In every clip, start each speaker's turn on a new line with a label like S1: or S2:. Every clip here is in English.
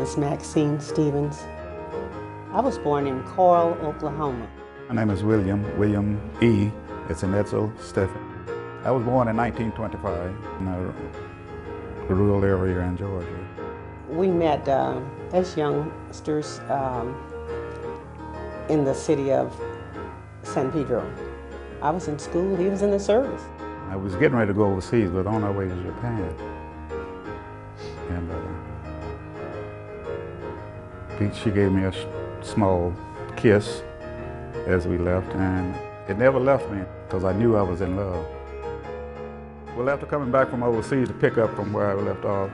S1: is Maxine Stevens. I was born in Coral, Oklahoma.
S2: My name is William E. It's in Edsel, Stephen. I was born in 1925 in a rural area in Georgia.
S1: We met as youngsters in the city of San Pedro. I was in school, he was in the service.
S2: I was getting ready to go overseas, but on our way to Japan. And she gave me a small kiss as we left, and it never left me because I knew I was in love. Well, after coming back from overseas to pick up from where I left off,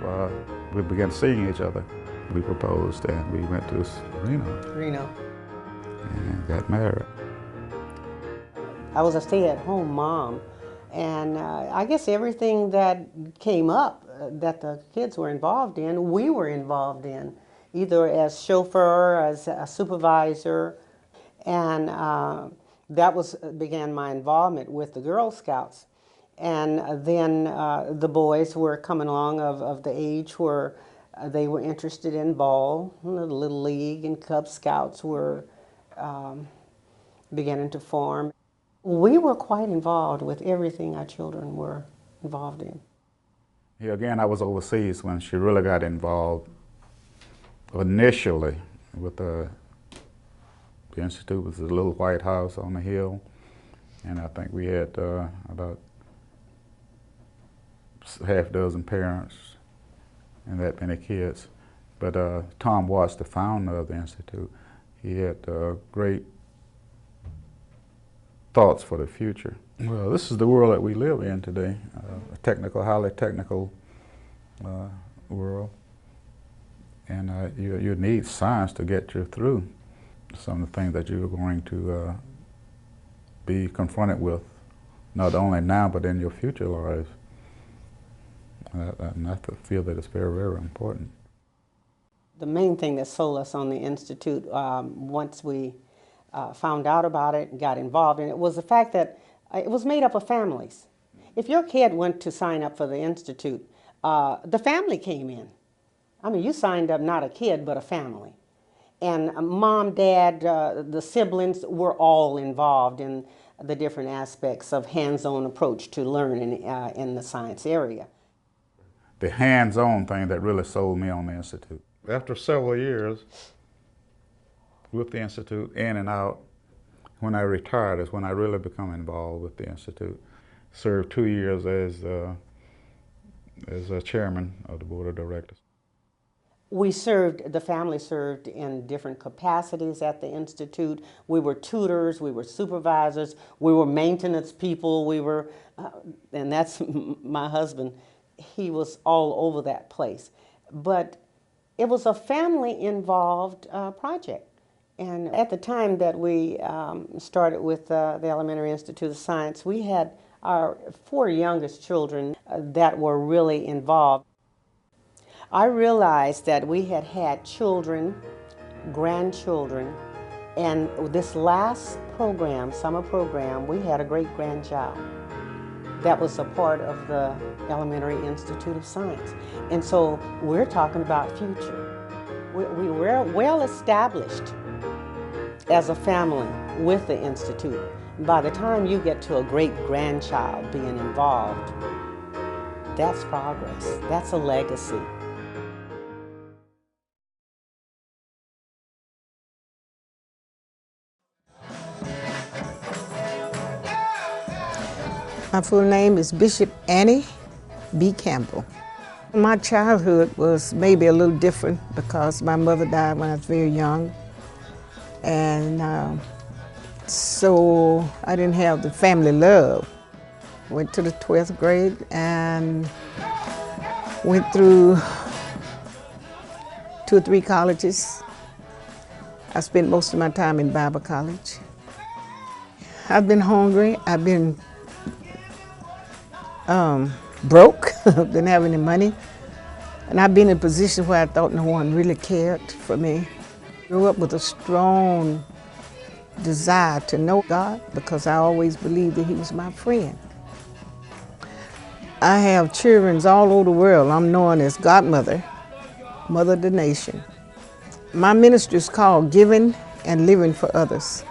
S2: we began seeing each other. We proposed and we went to Reno. And got married.
S1: I was a stay-at-home mom, and I guess everything that came up that the kids were involved in, we were involved in, either as chauffeur, as a supervisor, and that began my involvement with the Girl Scouts. And then the boys were coming along of the age where they were interested in ball. The Little League and Cub Scouts were beginning to form. We were quite involved with everything our children were involved in.
S2: Here again, I was overseas when she really got involved initially with the Institute. Was a little white house on the hill, and I think we had about half a dozen parents and that many kids. But Tom Watts, the founder of the Institute, he had great thoughts for the future. Well, this is the world that we live in today, a technical, highly technical world. And you need science to get you through some of the things that you're going to be confronted with, not only now, but in your future lives. And I feel that it's very, very important.
S1: The main thing that sold us on the Institute, once we found out about it and got involved in it, was the fact that it was made up of families. If your kid went to sign up for the Institute, the family came in. I mean, you signed up not a kid, but a family. And mom, dad, the siblings were all involved in the different aspects of hands-on approach to learning in the science area.
S2: The hands-on thing that really sold me on the Institute. After several years with the Institute, in and out, when I retired is when I really become involved with the Institute. Served 2 years as a chairman of the board of directors.
S1: The family served in different capacities at the Institute. We were tutors, we were supervisors, we were maintenance people, we were, and that's my husband, he was all over that place. But it was a family-involved project. And at the time that we started with the Elementary Institute of Science, we had our 4 youngest children that were really involved. I realized that we had had children, grandchildren, and this last program, summer program, we had a great-grandchild that was a part of the Elementary Institute of Science. And so we're talking about future. We were well established as a family with the Institute. By the time you get to a great-grandchild being involved, that's progress, that's a legacy.
S3: My full name is Bishop Annie B. Campbell. My childhood was maybe a little different because my mother died when I was very young. And so I didn't have the family love. Went to the 12th grade and went through 2 or 3 colleges. I spent most of my time in Bible college. I've been hungry, I've been broke, didn't have any money. And I've been in a position where I thought no one really cared for me. Grew up with a strong desire to know God because I always believed that He was my friend. I have children all over the world. I'm known as godmother, mother of the nation. My ministry is called Giving and Living for Others.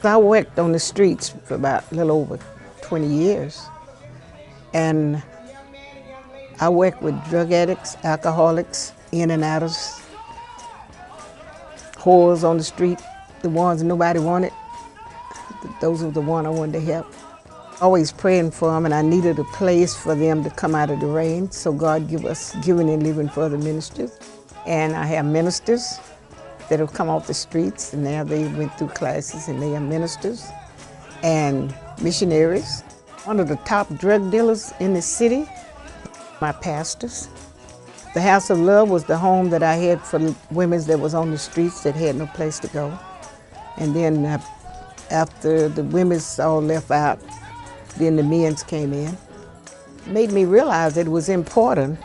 S3: I worked on the streets for about a little over 20 years. And I worked with drug addicts, alcoholics, in and outers, whores on the street, the ones nobody wanted. Those were the ones I wanted to help. Always praying for them, and I needed a place for them to come out of the rain. So God give us Giving and Living for Other ministries. And I have ministers that have come off the streets, and now they went through classes and they are ministers, and missionaries. One of the top drug dealers in the city, my pastors. The House of Love was the home that I had for women that was on the streets that had no place to go. And then after the women's all left out, then the men's came in. It made me realize that it was important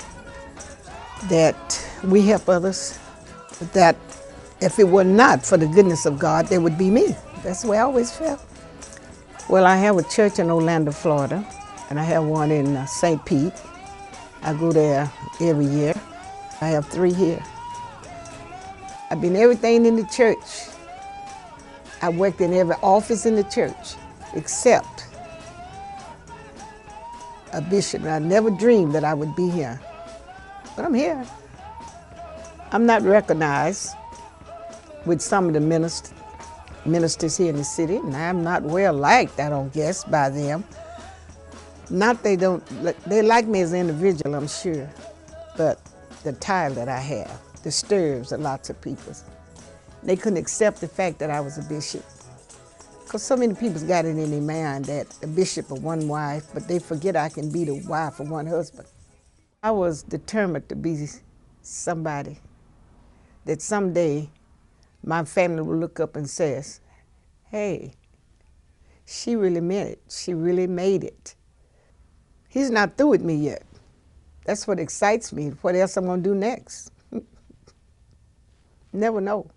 S3: that we help others, that if it were not for the goodness of God, there would be me. That's the way I always felt. Well, I have a church in Orlando, Florida, and I have one in St. Pete. I go there every year. I have 3 here. I've been everything in the church. I worked in every office in the church except a bishop. I never dreamed that I would be here, but I'm here. I'm not recognized with some of the ministers here in the city, and I'm not well liked, I don't guess, by them. Not they like me as an individual, I'm sure, but the title that I have disturbs lots of people. They couldn't accept the fact that I was a bishop, because so many people's got it in their mind that a bishop of one wife, but they forget I can be the wife of one husband. I was determined to be somebody that someday my family will look up and says, hey, she really meant it. She really made it. He's not through with me yet. That's what excites me. What else I'm going to do next? Never know.